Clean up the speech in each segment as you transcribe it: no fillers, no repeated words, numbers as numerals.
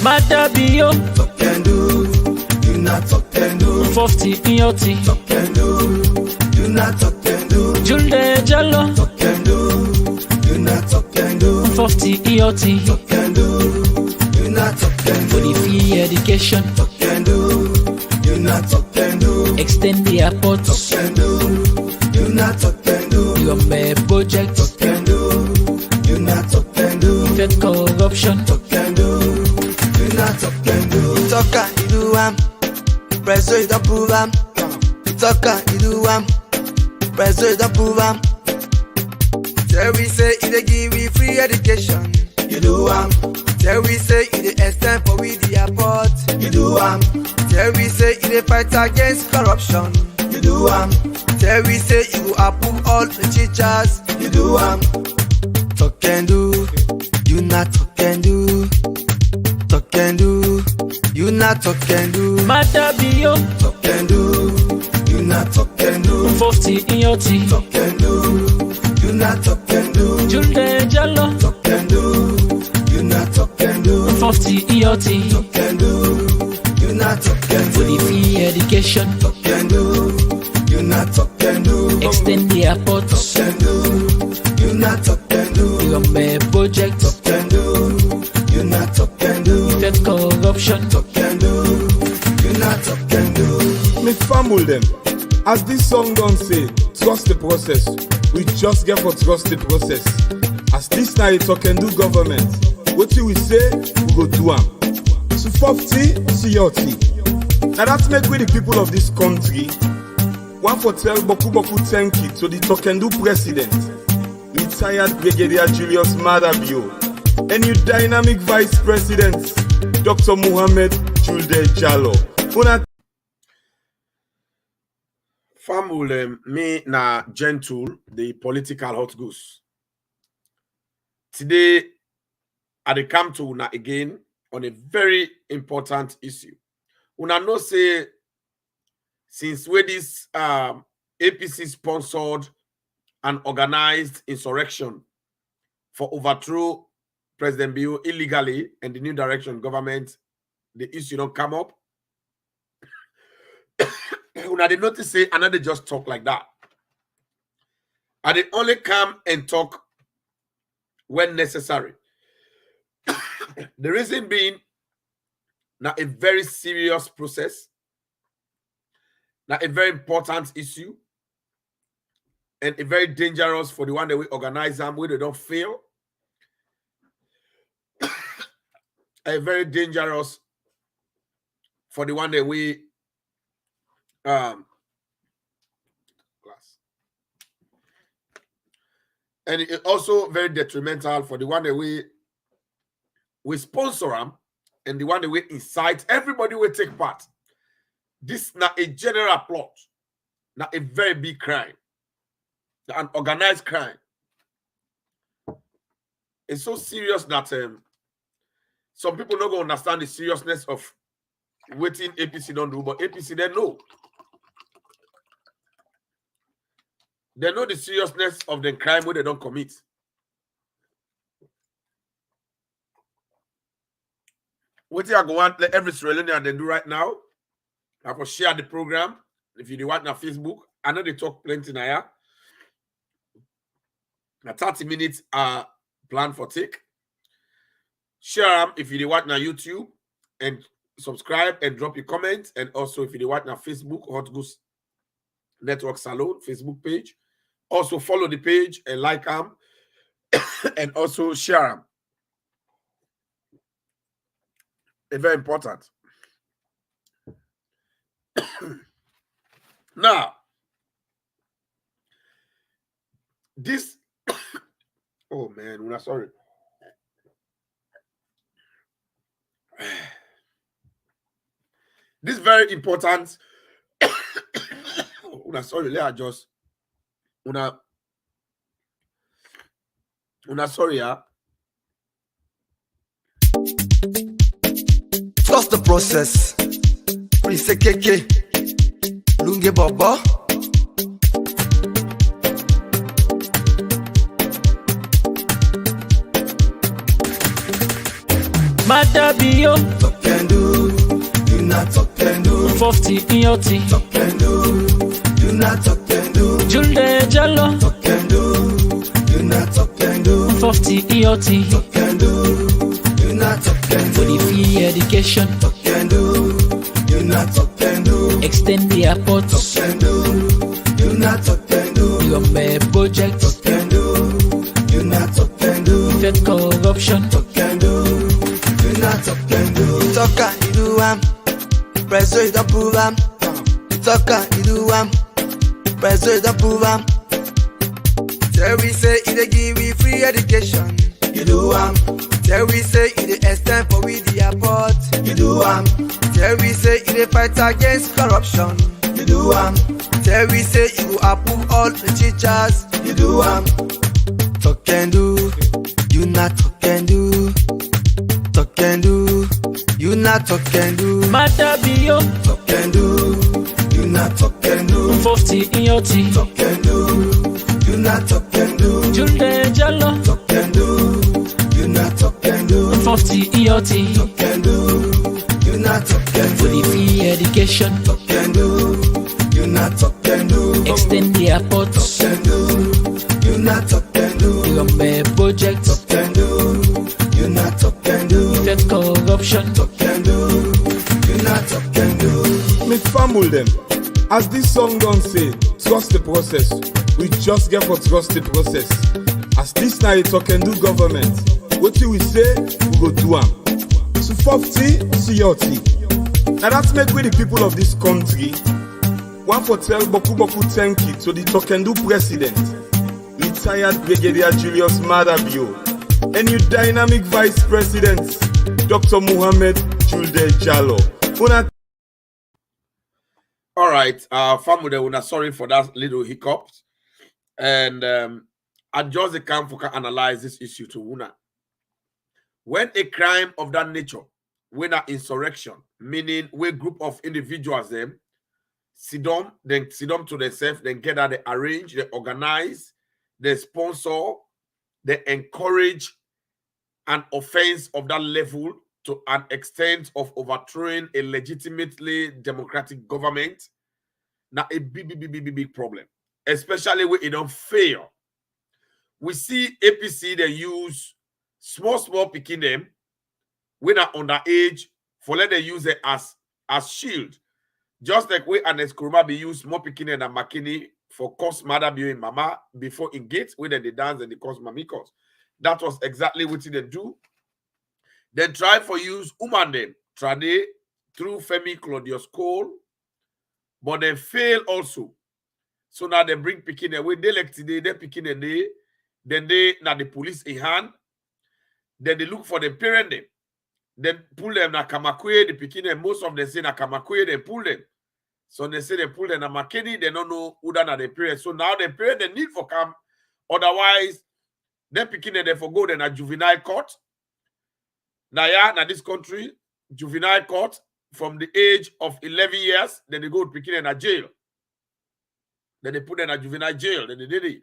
Madabio, talk and do. You not talk and do. 50 ioti, Talk and do. You not talk and do. Julde Jallo, Talk and do. You not talk and do. 50 ioti, Talk and do. You not talk and for do. the free education, Talk and do. You not talk and do. extend the airports, Talk and do. You not talk and do. your project, Talk and do. You not talk and do. fed corruption, Talk and do. You not talk and do. Talk and you do press it up, prove Talk and you do press it up, prove Tell we say it give we free education. You do Tell we say it extend for we the airport. You do Tell we say it fight against corruption. You do Tell we say you will approve all the teachers. You do Talk and do, you not talk and do. Talk and do, you not talk and do. Madabio, talk and do. You not talk and do. 50 ioti, Talk and do. You not talk and do. Julde Jallo, Talk and do. You not talk and do. 50 ioti, Talk and do. You not talk and for the do. free education, Talk and do. You not talk and do. extend the airports, Talk and do. You not talk and do. your project, Talk and do. You not talk and do. fed corruption, Talk and do. You not talk and do. Me fumble them. As this song don't say, trust the process. We just get for trust the process. As this now talk and do government. What you will say, we go do am. So 50 COT. Now that's make with the people of this country. One for tell Boku thank you to the talk and do president, retired Brigadier Julius Madabio, and your dynamic vice president, Dr. Muhammad Julde Jallo. Famule me na gentle, the political hot goose. Today, I dey come to una again on a very important issue. Una know say since where this APC sponsored and organized insurrection for overthrow President Bio illegally and the new direction government, the issue don't come up. Una they notice say another just talk like that. And they only come and talk when necessary. The reason being now a very serious process, now a very important issue, and a very dangerous for the one that we organize them where they don't fail. A very dangerous for the one that we class. And it also very detrimental for the one that we sponsor them and the one that we incite everybody will take part. This not a general plot, not a very big crime, an organized crime. It's so serious that some people not going to understand the seriousness of waiting APC don't do, but APC they know. They know the seriousness of the crime where they don't commit. What you are going to every Sierra Leonean they do right now? I will share the program. If you do want on Facebook, I know they talk plenty now. Now 30 minutes are planned for take. Share them if you do want on YouTube and subscribe and drop your comments. And also if you do want on Facebook, Hot Goose Network Salon Facebook page. Also follow the page and like them and also share them. It's very important. Now, this oh man, I'm sorry. This very important. Sorry, let her just una sorry, yeah. Trust the process. Please say KK. Lunge Baba. Madabio, talk and do. You not talk and do. 50 ioti, Talk and do. You not talk and do. Julde Jello, Talk and do. You not talk and do. 50 ioti, Talk and do. You not talk and for do. the free education, Talk and do. You not talk and do. extend the airports, Talk and do. You not talk and do. your project, Talk and do. You not talk and do. fed corruption, Talk and do. You not talk and do. Talker, you do Preso, you don't prove Talker, you do Preso, you don't prove Tell we say it give we free education. You do Tell we say it extend for we the airport. You do Tell we say it fight against corruption. You do Tell we say you will approve all the teachers. You do Talk and do, you not talk and do. Talk and do, you not talk and do. Madabio, talk and do. You not talk and do. 50 ioti, Talk and do. You not talk and do. Julde Jello, Talk and do. You not talk and do. 50 ioti, Talk and do. You not talk and for the do. free education, Talk and do. You not talk and do. extend the airports, Talk and do. You not talk and do. your project, Talk and do. You not talk and do. fed corruption, Talk and do. You not talk and do. Me fumble them. As this song don't say, trust the process. We just get for trust the process. As this night talk and do government, what we say, we go do am. So 50, CRT. Now that's make with the people of this country. One for tell Boku thank you to the talk and do president, retired Brigadier Julius Madabio, and your dynamic vice president, Dr. Muhammad Julde Jallo. All right, family, we're sorry for that little hiccups. And I just can't analyze this issue to Wuna. When a crime of that nature, when an insurrection, meaning we group of individuals them, sit down to themselves, then get that they arrange, they organize, they sponsor, they encourage an offense of that level to an extent of overthrowing a legitimately democratic government. Now a big problem, especially when it don't fail. We see APC, they use small picking them when are underage for let they use it as shield. Just like we and Eskruma be used more picking and Makini for cause mother be mama before in gates when they dance and they cause mamikos. That was exactly what they do. Then try for use Umandem, Trade through Femi Claudius Cole, but they fail also. So now they bring picking away. They like today, they picking a day. Then they now the police in hand. Then they look for the parent them. Then pull them na Kamakwe, the picking and most of them say na Kamakwe, they pull them. So they say they pull them na Makeni, they don't know who done the parent. So now the parent they need for come. Otherwise, they picking they forgo them at juvenile court. Now, this country, juvenile court from the age of 11 years, then they go to picking in a jail. Then they put them in a juvenile jail. Then they did it.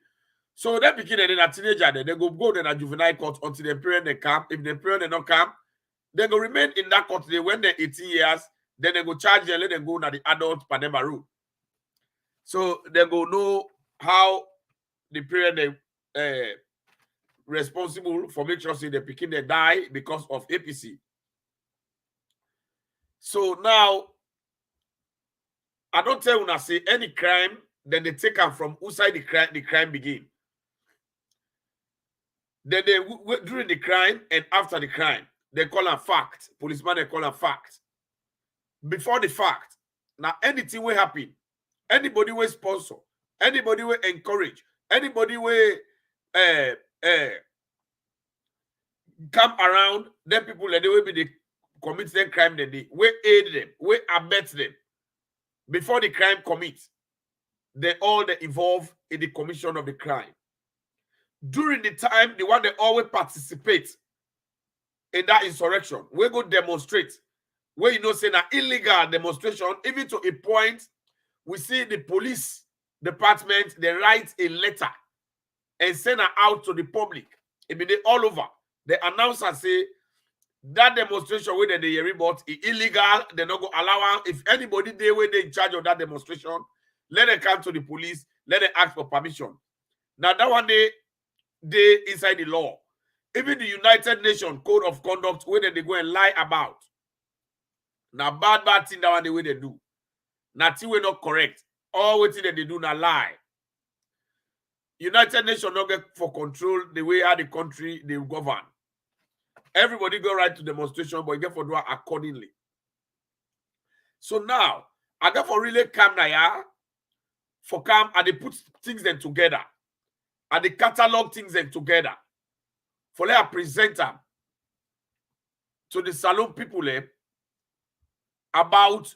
So they picking in a teenager, then they go to a juvenile court until the parent they come. If the parent they not come, they go remain in that court. When they're 18 years, then they go charge them, let them go to the adult Panama route. So they go know how the parent they responsible for make sure say the pikin they die because of APC. So now, I don't tell when I say any crime, then they take them from outside the crime begin. Then they during the crime and after the crime, they call them fact. Policeman they call them fact. Before the fact, now anything will happen. Anybody will sponsor, anybody will encourage, anybody will come around, then people that they will be the commit them crime, then they will aid them, will abet them before the crime commits. They involve in the commission of the crime. During the time, the one they always participate in that insurrection, we go demonstrate. Where you know say an illegal demonstration, even to a point, we see the police department, they write a letter and send it out to the public. It be all over. They announce and say, that demonstration where they hear about is illegal. They not go allow. If anybody they were in charge of that demonstration, let them come to the police. Let them ask for permission. Now that one they inside the law. Even the United Nations Code of Conduct where they go and lie about. Now bad thing that one the way they do. Nothing we not correct. All what they do now lie. United Nations not get for control the way how the country they govern. Everybody go right to demonstration, but you get for do it accordingly. So now, I got for really come now, for come and they put things then together. And they catalog things then together. For let present them to the Salon people about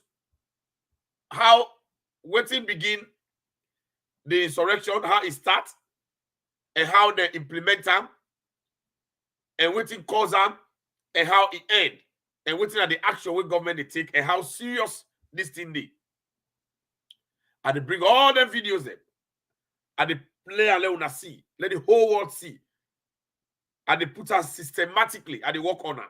how waiting begin the insurrection, how it starts, and how they implement them, and waiting cause them, and how it end, and waiting at the action where government they take, and how serious this thing is. And they bring all them videos them, and they play and let una see, let the whole world see, and they put us systematically, and they work on them.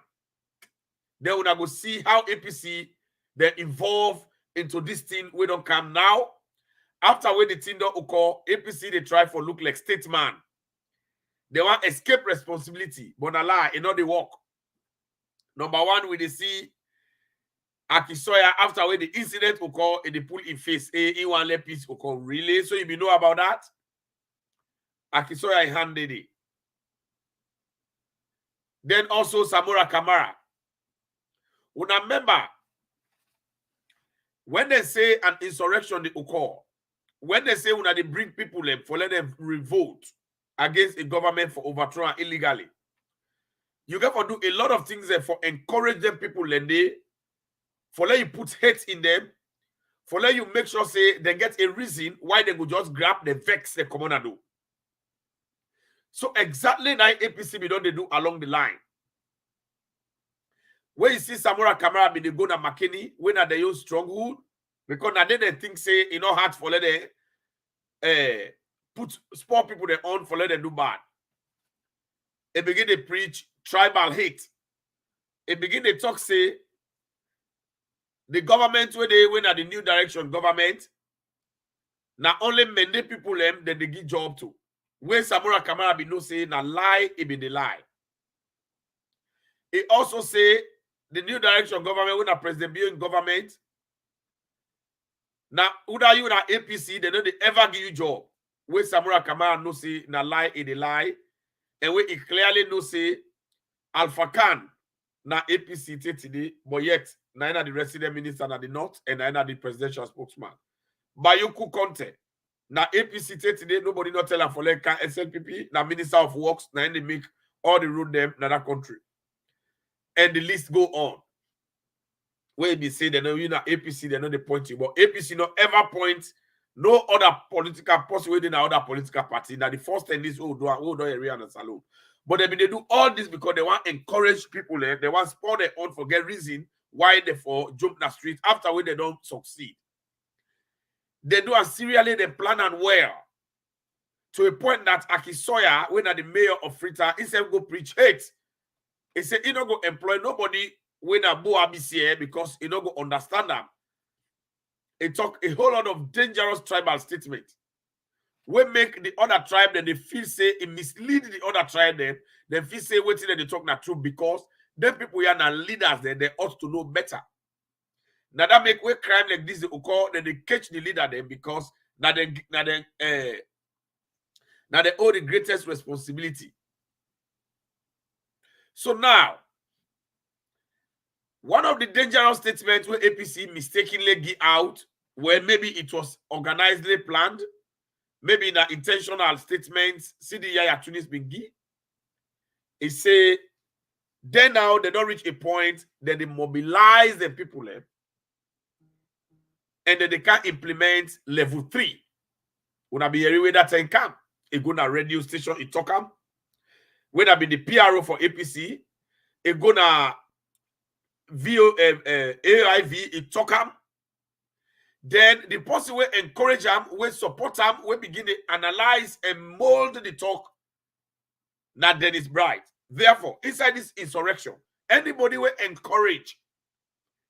Then una go see how APC they involve into this thing. We don't come now. After when the thing don't occur, APC they try for look like statesman. They want escape responsibility, but a lie, it not they work. Number one, we they see Akisoya after when the incident occur, and they pull in face, he want let peace occur. Really? So you be know about that? Akisoya handed it. Then also Samura Kamara. Una remember when they say an insurrection they occur, when they say una they bring people for let them revolt against a government for overthrow illegally, you get to do a lot of things there for encourage them people and they for let you put hate in them, for let you make sure say they get a reason why they could just grab the vex the commander do. So exactly now APC be done they do along the line. Where you see Samura Kamara be they go to McKinney, when are they use stronghold, because now they think say you know hard for let them put sport people they on for let them do bad. They begin to preach tribal hate. They begin to talk say the government where they win at the new direction government. Now only many people them that they give job to. Where Samura Kamara be no say na lie, it be the lie. It also say the new direction government when a president be in government. Now, whether you na APC, they know they ever give you job. Where Samura Kamara no say na lie, it a lie, and where it clearly no say Alpha Khan na APC today, but yet neither the resident minister na the north and neither the presidential spokesman. Bayuku Conte na APC today, nobody not tell her for like SNPP, na Minister of Works, na they make all the road them in that country. And the list go on. Where they say they know you know APC, they know the point you, but APC not ever point no other political possibility in other political party. Now the first thing this whole area and the salon. But they do all this because they want to encourage people, they want to spur their own for get reason why they for jump the street after when they don't succeed. They do a serially they plan and well. To a point that Akisoya, when at the mayor of Freetown, he said go preach hate. He said he don't go employ nobody when a Bo ABCA because he don't go understand them. He talk a whole lot of dangerous tribal statements. We make the other tribe then they feel say it mislead the other tribe then feel say waiting that they talk the truth because them people are now leaders then they ought to know better. Now that make way crime like this they occur, then they catch the leader then because now they owe the greatest responsibility. So now, one of the dangerous statements where APC mistakenly give out, where maybe it was organizedly planned, maybe in an intentional statements, CDI Tunis been give, it say, then now they don't reach a point that they mobilize the people and then they can implement level 3. When I be here with that time come, it go to radio station, it talk them. When I be the PRO for APC, it go to AIV, it talk them. Then the person will encourage them, will support them, will begin to analyze and mold the talk. Now then it's bright. Therefore, inside this insurrection, Anybody will encourage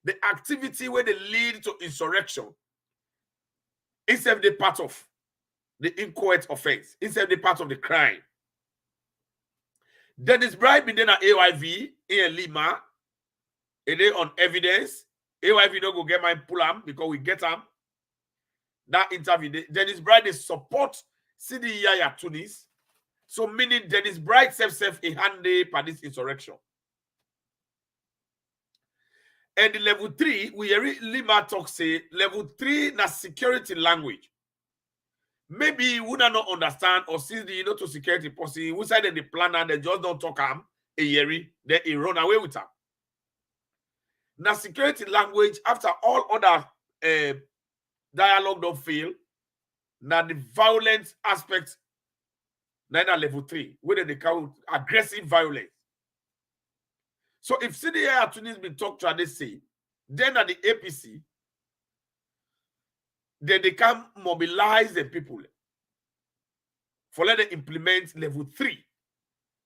the activity where they lead to insurrection, instead of the part of the inchoate offense, instead of the part of the crime. Dennis Bright been then at AYV in Lima, and they on evidence. AYV don't go get my pull am because we get him. That interview, Dennis Bright they support CD Yaya Tunis. So meaning Dennis Bright self a hand for this insurrection. And the level 3, we hear Lima talk say level 3 na security language. Maybe you would not understand or see the to security policy. We said in the planner, they just don't talk a yeri, then he run away with them. Now, security language, after all other dialogue don't fail, now the violence aspect, now level 3, whether they count aggressive violence. So if CDA attorneys been talked to and they say, then at the APC, then they can mobilize the people for let them implement level 3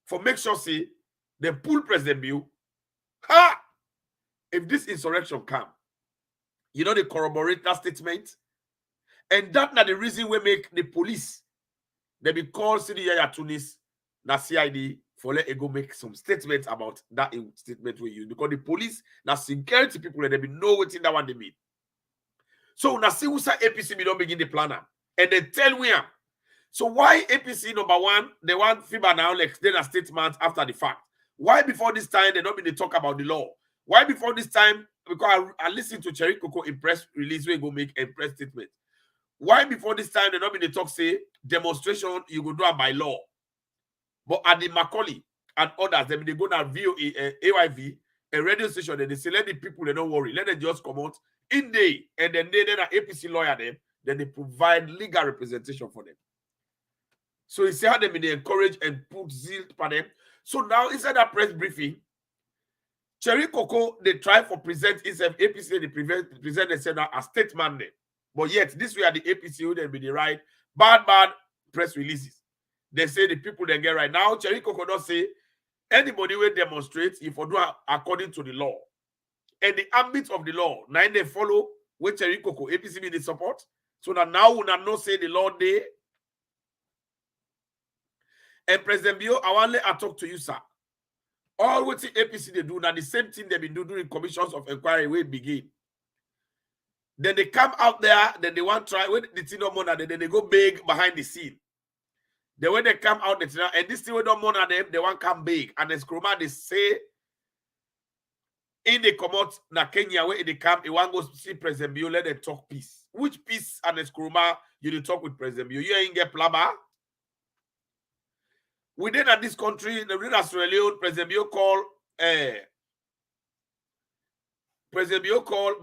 for make sure say they pull President Bill. Ha! If this insurrection come, you know they corroborate that statement, and that's not the reason we make the police. They be called CDA Tunis, na CID for let it go make some statements about that statement we use because the police, na security people, they be know what in that one they mean. So now see who say APC we don't begin the planner and they tell we am. So why APC number 1 they want FIBA now like then a statement after the fact? Why before this time they don't be they talk about the law? Why before this time? Because I listen to Cherry Coco in press release we go make a press statement. Why before this time they don't be they talk say demonstration you go do it by law? But at the Macaulay and others, they go to VOA, AYV, a radio station, and they say, let the people, they don't worry. Let them just come out in day. And then they an APC lawyer them, then they provide legal representation for them. So you see how they encourage and put zeal for them. So now, inside that press briefing, Cherry Coco, they try for present itself, APC, they present themselves as statement. But yet, this way at the APC, would then be the right, bad press releases. They say the people they get right now. Cherry Coco don't say anybody will demonstrate if you do according to the law. And the ambit of the law, now they follow with Cherry Coco, APC be the support. So now we not say the law day. And President Bio, I want to talk to you, sir. All what the APC they do now, the same thing they've been doing during commissions of inquiry will begin. Then they come out there, then they want to try with the thing no more, then they go big behind the scene. The way they come out, and this thing we don't monitor them, they want come big. And then Skruma, they say, in the come out, na Kenya, where they come, they want to go see President Bio, let them talk peace. Which peace and Skruma you did talk with President Bio? You ain't get plumber. Within this country, the real Sierra Leone, President Bio called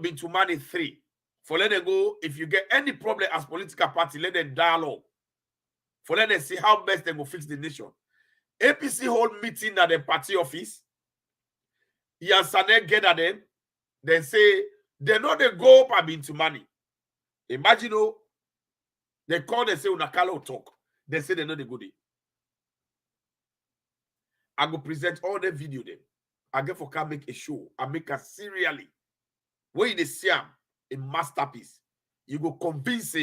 Bintumani 3 for let them go. If you get any problem as political party, let them dialogue. For let them see how best they will fix the nation. APC hold meeting at the party office. Yansane get at them. Then say, they know they go up and into money. Imagine, they call, they say, Unakalo talk. They say they know they go there. I go present all the video them. I get for can make a show. I make a serially. Where they see them, a masterpiece. You go convince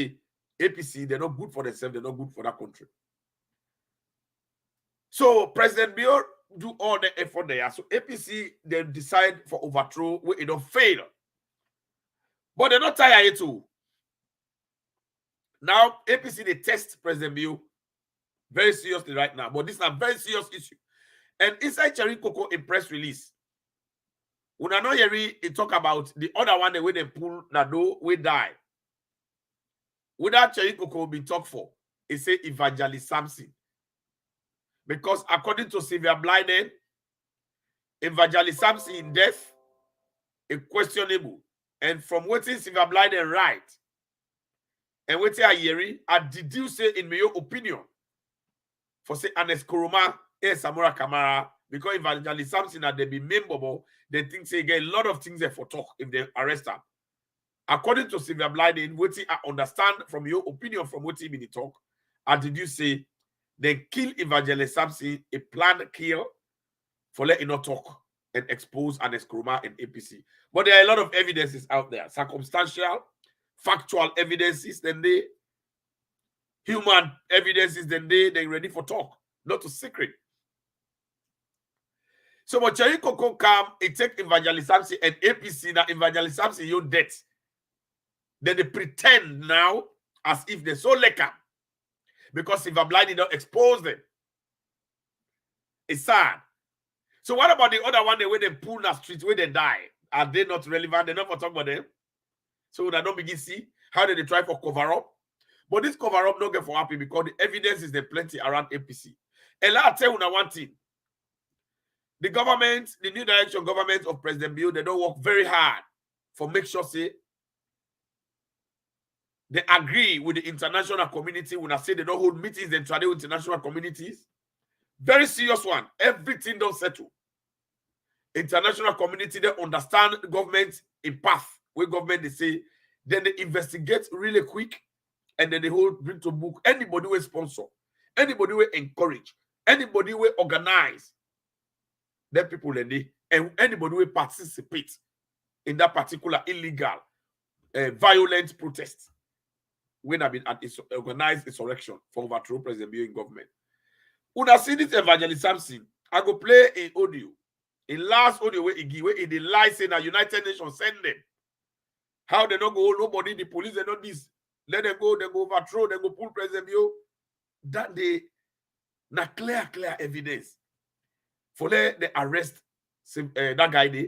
APC, they're not good for themselves, they're not good for that country. So President Bior do all the effort there. So APC, they decide for overthrow where it don't fail. But they're not tired too. Now, APC, they test President Bior very seriously right now. But this is a very serious issue. And inside Cherry Coco in press release, when I know Yeri, it talk about the other one, the way they pull Nado, we die. Without Cherry Coco be talked for, it say Evangelist Samson. Because according to Sylvia Blyden, Evangelist Samson in death is questionable. And from what Sylvia Blyden right, and what Yeri, I deduce in my opinion, for say Anes Kuruma, Samura Kamara, because Evangelist Samson they be memorable, they think they get a lot of things there for talk if they arrest them. According to Sylvia Blyden, what I understand from your opinion from what he been talk, and did you say they kill Evangelist Samson, a planned kill for letting not talk. and expose and Eskroma and APC. But there are a lot of evidences out there, circumstantial, factual evidences, then they human evidences, then they ready for talk, not to secret. So when Cherry Coco come, it take Evangelist Samson and APC, that Evangelist Samson, your debt. Then they pretend now as if they're so lekker. Because if I'm blind, they don't expose them. It's sad. So what about the other one, the way they pull the street, where they die? Are they not relevant? They're not for talk about them. So they don't begin see how they try for cover up. But this cover up not get for happy because the evidence is there plenty around APC. And I'll tell you one thing. The government, the new direction government of President Bill, they don't work very hard for make sure say they agree with the international community when I say they don't hold meetings and trade with international communities. Very serious one. Everything don't settle. International community, they understand the government in path where government they say, then they investigate really quick, and then they hold bring to book anybody will sponsor, anybody will encourage, anybody will organize them people and anybody will participate in that particular illegal, violent protest when have been at organized insurrection for overthrow President Bill in government. When I see this Evangelist Samson, I go play in audio. In last audio where he give in the lie saying that United Nations send them. How they don't go, nobody, the police, they not this. Let them go overthrow, they go pull President Bill. That they na clear evidence. For let they arrest that guy there.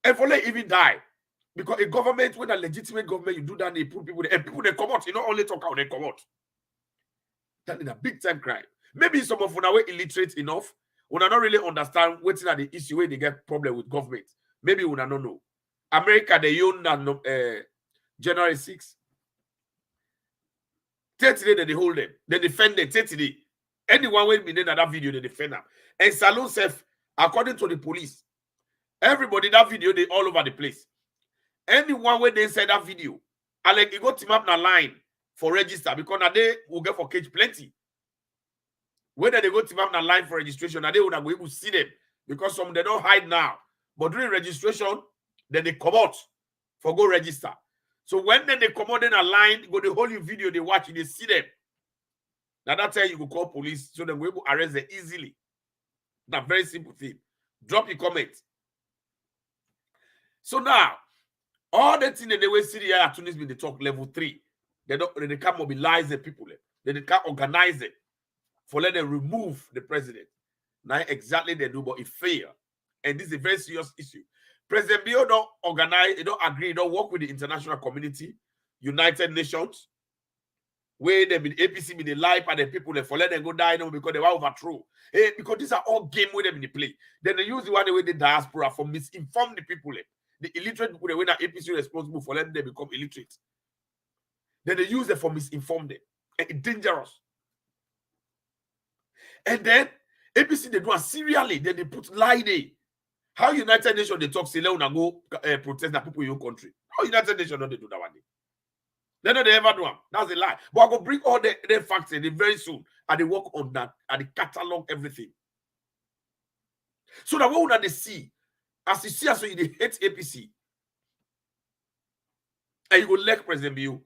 And for let even die. Because a government, when a legitimate government, you do that, they put people there. And people they come out, you not only talk out, they come out. That is a big time crime. Maybe some of them are illiterate enough. We don't really understand what's the issue where they get problem with government. Maybe we don't know. America, they own January 6th. 30 days they hold them. They defend them 30 days. Anyone will be in that video, they defend them. And Salon self, according to the police, everybody that video, they all over the place. Anyone where they say that video, and like you go team up in a line for register because now they will get for cage plenty. Whether they go team up in a line for registration, now they will not be able to see them because some they don't hide now. But during registration, then they come out for go register. So when then they come out in a line, go the whole video they watch, they see them. Now that's how you go call police so they will able to arrest them easily. That's a very simple thing. Drop your comment. So now, all the things that they will see here at Tunis when they talk level 3. They can't mobilize the people. They can't organize it for let them remove the president. Now exactly they do, but it fail. And this is a very serious issue. President Bill don't organize, they don't agree, they don't work with the international community, United Nations, where they been APC be the life and the people they for let them go die now because they were overthrown. Because these are all game with them in the play. Then they use the one way the diaspora for misinform the people. The illiterate people, they were APC responsible for letting them become illiterate. Then they use it for misinform them. And it's dangerous. And then APC they do it serially. Then they put lie there. How United Nations they talk say let una go protest the people in your country. How United Nations don't they do that one day? They don't they ever do them. That's a lie. But I go bring all the facts in very soon. And they work on that and they catalog everything. So that what would they see? As you see, as you hate APC. And you go elect President Bill.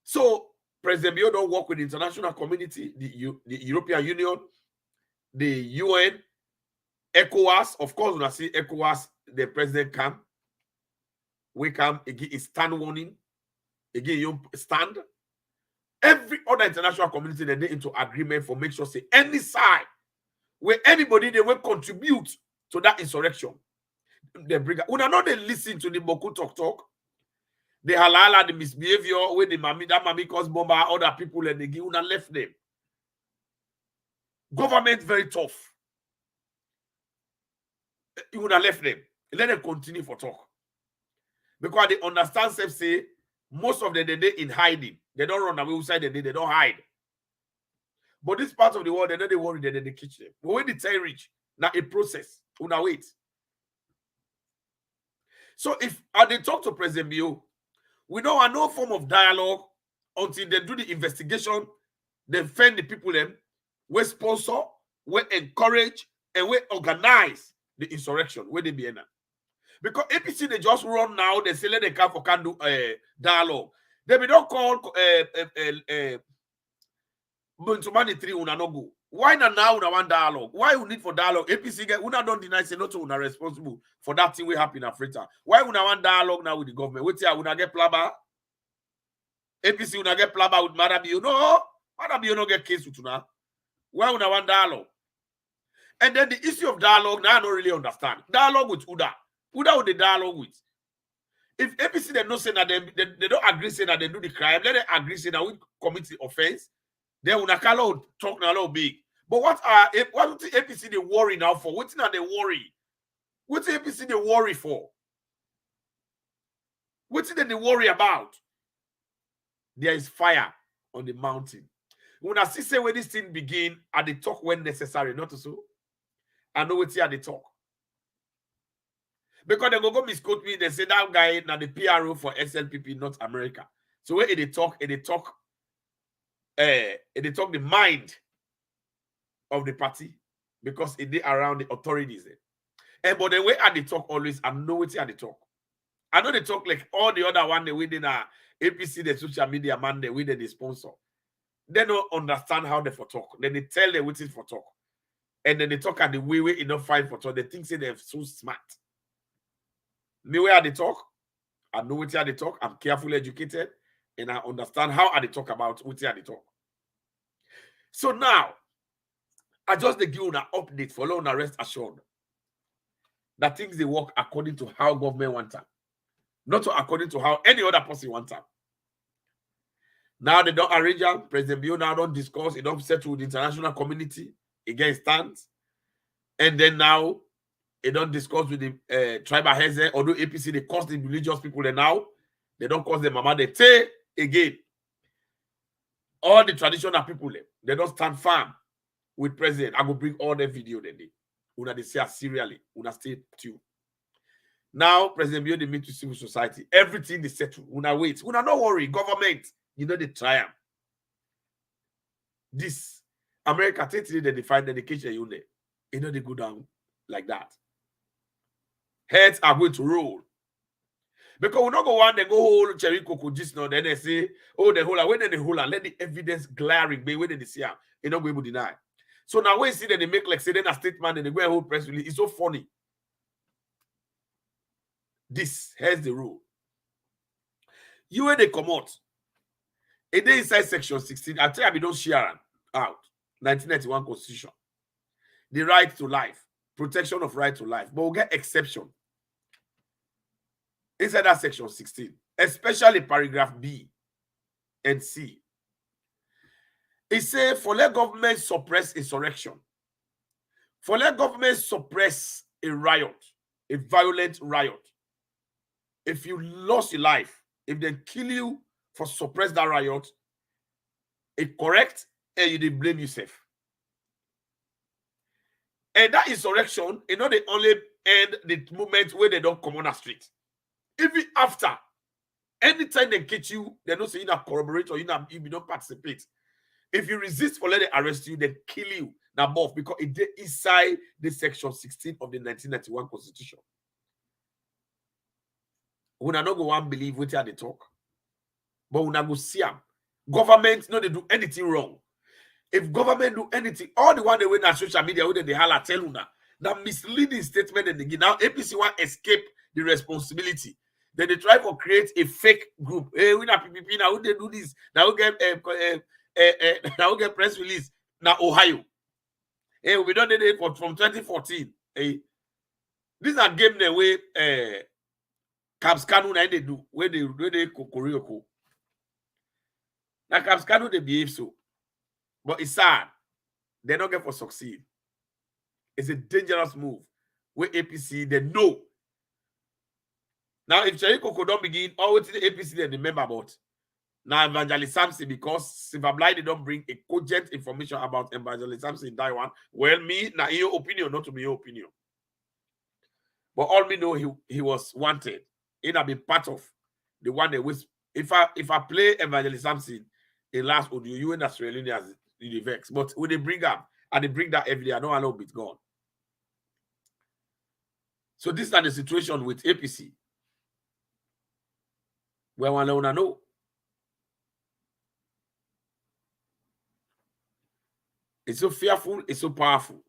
So President Bill don't work with the international community, the European Union, the UN, ECOWAS. Of course, when I say ECOWAS, the president come. We come again, a stand warning. Again, you stand. Every other international community they into agreement for make sure say any side where anybody they will contribute to that insurrection. They bring. When I know they listen to the Boku talk. The halala, the misbehavior, where the mommy cause bomber, other people and they give una left them. Government very tough. You would have left them. Let them continue for talk. Because they understand self say most of them they in hiding. They don't run away outside the day, they don't hide. But this part of the world, they know they worry that they catch them. But when the time reach, now a process. Una wait. So if they talk to President Bill, we don't have no form of dialogue until they do the investigation, they find the people them, we sponsor, we encourage, and we organize the insurrection where they be in. Because APC they just run now, they say let they come for can do dialogue. They be don't call Buntumani 3 una no go. Why not now una one dialogue? Why you need for dialogue? APC get una don't deny say not una responsible for that thing we happen in Africa. Why una one dialogue now with the government? Wait here, una get plaba. APC una get plaba with Madabi. No, Madabi no get case with una. Why una one dialogue? And then the issue of dialogue, now I don't really understand. Dialogue with Uda. Uda with the dialogue with. If APC they don't say that they don't agree saying that they do the crime, then they agree saying that we commit the offense, then Unakalo talk now a little big. But what the APC they worry now for? What are they worry? What the APC they worry for? What is they worry about? There is fire on the mountain. When I see say when this thing begin, at the talk when necessary, not so. I know what's here at the talk. Because they go misquote me, they say that guy now the PRO for SLPP, not America. So when they talk the mind of the party because it is around the authorities. But the way at the talk always, I know what's here at the talk. I know they talk like all the other one they within APC, the social media man, they with the sponsor. They don't understand how they for talk. Then they tell them what is for talk. And then they talk at the way enough fine for talk. They think say they're so smart. Me where they talk, I know what they talk. I'm carefully educated, and I understand how they talk about what they talk. So now, I just give you an update for long rest assured that things they work according to how government wants them, not according to how any other person wants them. Now they don't arrange them. President Bio now don't discuss. It don't settle with the international community against stands. And then now, it don't discuss with the tribal heads. Although APC, they cost the religious people there now. They don't cost the mama. They say again. All the traditional people, they don't stand firm with president. I will bring all the video then. Una they say serially. Una stay tuned. Now, President Bio, they meet to civil society. Everything they settle. Una wait. Una not worry. Government, you know they triumph. This America, today they define dedication unit. You know they go down like that. Heads are going to roll. Because we not go on, they go hold cherry cocoa just now. Then they say, oh, they hold when they hold and let the evidence glaring be when they see them. They not go able to deny. So now when you see that they make like say then a statement and they go and hold press release, it's so funny. This here's the rule. You when they come out, it is inside section 16. I tell you, we don't share out 1991 Constitution. The right to life, protection of right to life, but we'll get exception inside that section 16, especially paragraph B and C. It says, for let government suppress insurrection, for let government suppress a riot, a violent riot. If you lost your life, if they kill you for suppress that riot, it's correct and you didn't blame yourself. And that insurrection, you know, they only end the moment where they don't come on the street. Even after, anytime they catch you, they don't say you not corroborate or you don't participate. If you resist for let them arrest you, they kill you. Now, both because it is inside the section 16 of the 1991 Constitution. We not go and believe what they talk, but we not go see them. Government, no, they do anything wrong. If government do anything, all the one they went on social media, where they holla tell you that misleading statement and they give. Now APC want escape the responsibility. Then they try to create a fake group. Hey, we not PPP now. Who they do this? Now we get press release. Now Ohio. Hey, we don't need it from 2014. Hey, these are game the way Caps Canu now they do where they Kokoriko. Now Caps Canu they behave so. But it's sad. They don't get for succeed. It's a dangerous move. Where APC, they know. Now, if Cherikoko don't begin, always the APC they remember about. Now, Evangelist Samson, because Silver Blind, they don't bring a cogent information about Evangelist Samson in Taiwan. Well, me, now your opinion, not to be your opinion. But all me know he was wanted. He'd be part of the one that was. If I play Evangelist Samson in last audio, you and Australian as the vex. But when they bring up and they bring that every day, I know a little bit gone. So this is the situation with APC. Where one wanna know. It's so fearful, it's so powerful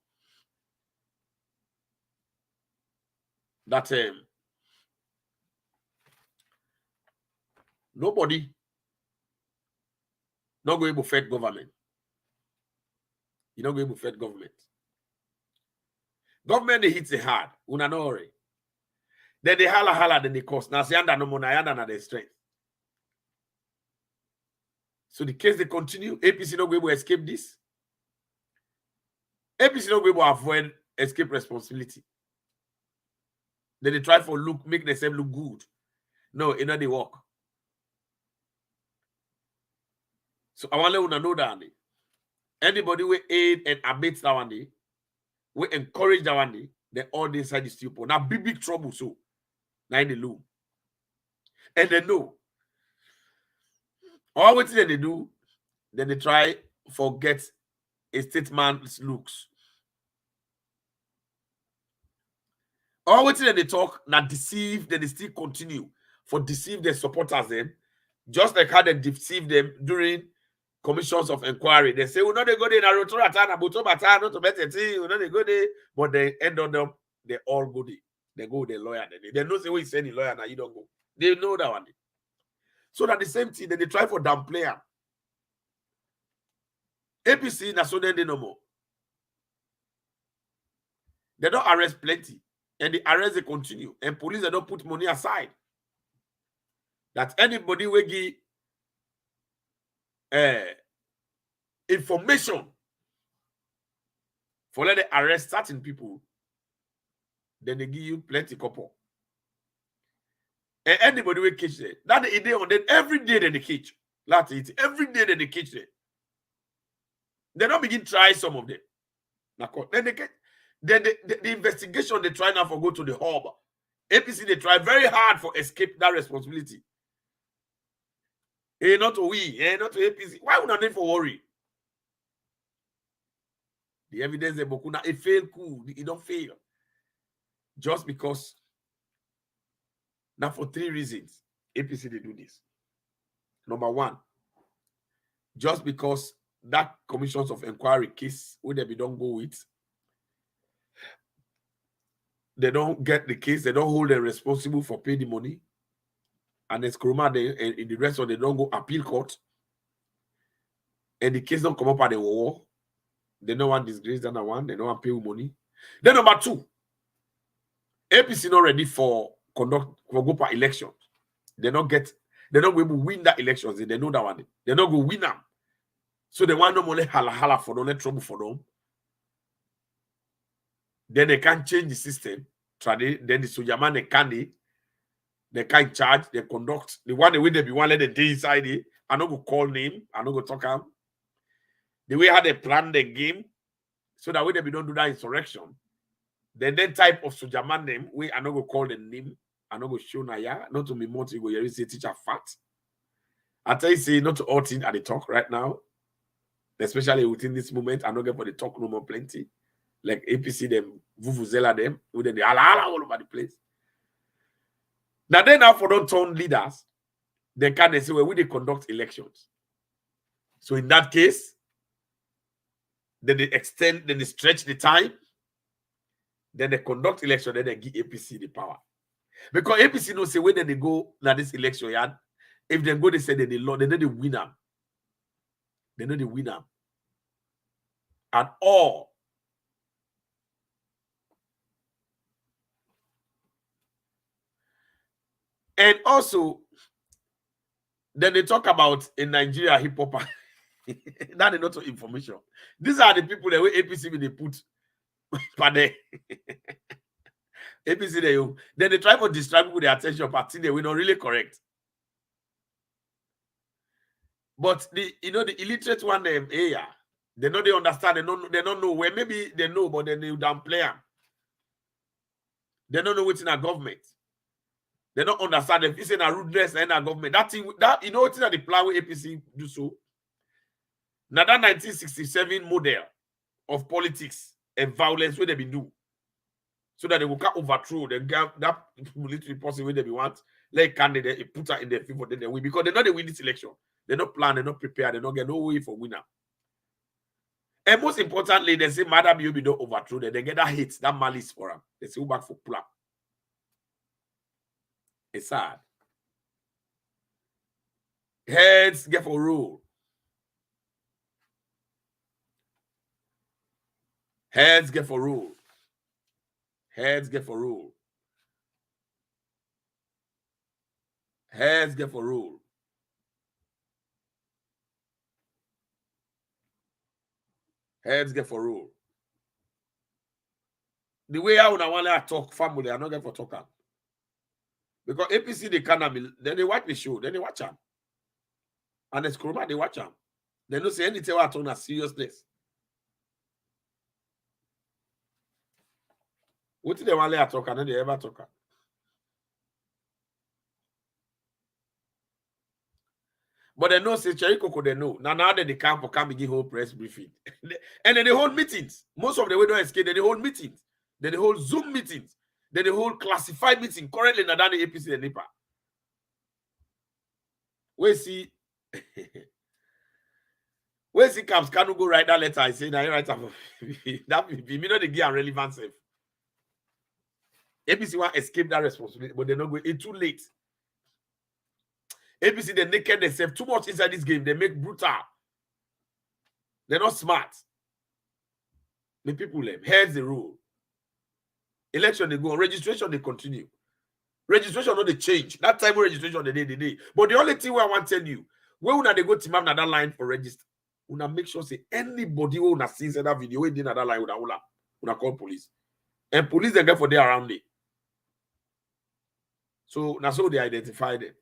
that nobody not going to fight government. You're not going to fight government. Government they hit the hard. Una no worry. Then they holla, then they cost. Now yanda no more, yanda na their strength. So the case they continue, APC not going to escape this. APC not going to avoid escape responsibility. Then they try for make themselves look good. No, it not they work. So I want to know that anybody will aid and abet that one day, we encourage that one day, they all inside the stupor. Now big trouble so. Now in the loom. And they know. All what they do, then they try forget a statement's looks. All what they talk, now deceive, then they still continue for deceive their supporters them, just like how they deceive them during commissions of inquiry. They say, we know they go there, not to bet a thing, we know they go there, but they end on them, they all go there. They go with the lawyer. They know say we send the lawyer now, you don't go. They know that one. So that the same thing, then they try for downplay them. APC, na so then they no more. They don't arrest plenty. And the arrest they continue. And police, they don't put money aside. That anybody will give information for let they arrest certain people, then they give you plenty couple. And anybody will catch it. That the idea on them every day they catch. That's it. Every day they catch it. They don't begin try some of them. Then they get the investigation they try now for go to the hub. APC they try very hard for escape that responsibility. Not to we, not to APC. Why would I need for worry? The evidence they bokuna it fail cool. It don't fail. Just because now for 3 reasons APC they do this. Number 1, just because that commissions of inquiry case where they don't go with, they don't get the case, they don't hold them responsible for paying the money. And then Skruma, in the rest of they don't go appeal court. And the case don't come up at the war. They don't want disgrace than one, they don't want pay money. Then number 2, APC not ready for go for elections. They not go able to win that elections. They know that one. They not go win them. So they want no more hala for them, let trouble for them. Then they can't change the system. Then the sojaman they can't charge, they conduct. The one the way they be one let the day inside it. I not go call name, I not go talk am. The way how they plan the game, so that way they be don't do that insurrection. Then type of sojaman name, we I not go call the name, I not go show na ya, not to be more to go here say teacher fat. I tell you say not to all things at the talk right now. Especially within this moment, I'm not going for the talk no more plenty. Like APC them, Vuvuzela them, with the ala all over the place. Now they now for don't turn leaders, then can they say, well, we they conduct elections. So in that case, then they extend, then they stretch the time, then they conduct election, then they give APC the power. Because APC knows say when they go now this election yard, if they go, they say that they know they win them. They know the winner at all. And also, then they talk about in Nigeria hip hop. That is not information. These are the people that way APC they put. APC then they try to distract people with their attention, but they will not really correct. But the illiterate one they know they understand, they don't know where maybe they know, but then they downplay them. They don't know what's in our government. They don't understand if it's in a rudeness in our government. That what's in the plan with APC do so. Now that 1967 model of politics and violence where they be do. so that they will come overthrow the that military person when they want, like candidate, put her in their favor, then they win because they know they win this election. They're not plan, they're not prepared, they don't get no way for winner. And most importantly, they say, Madam, you be don't overthrow them. They get that hate, that malice for them. They say, go back for plan. It's sad. Heads get for rule. Heads get for rule. Heads get for rule. Heads get for rule. Heads get for rule. The way I would want to talk family, I not get for talker. Because APC they can't then they watch the show, then they watch them. And the scruma they watch them. They don't say anything about on a seriousness. What did they want to talk and then they ever talk? But they know say Cherikoko they know. Now that they come give whole press briefing. And then they hold meetings. Most of the way don't escape, they hold meetings. Then they hold Zoom meetings. Then they hold classified meeting. Currently now the APC and NIPA. We see Camps can go write that letter. I say now you write that me not the gear relevant self. APC want escape that responsibility, but they're not going. It's too late. APC they naked themselves too much inside this game. They make brutal. They're not smart. The people them. Here's the rule. Election they go on. Registration they continue. Registration not they change. That time registration they day. But the only thing I want to tell you, when they go to map that line for register, una make sure say anybody who una sees that video we did that line una call police. And police they get for there around it. So now so they identify them.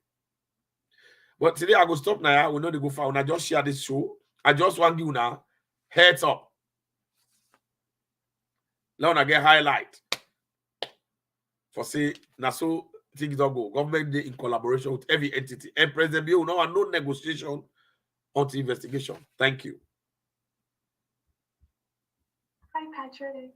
But today I go stop now. We know they go far. I just share this show. I just want you now heads up. Now I get highlight for say now so things don't go. Government in collaboration with every entity. And President Bill now no negotiation until investigation. Thank you. Hi, Patrick.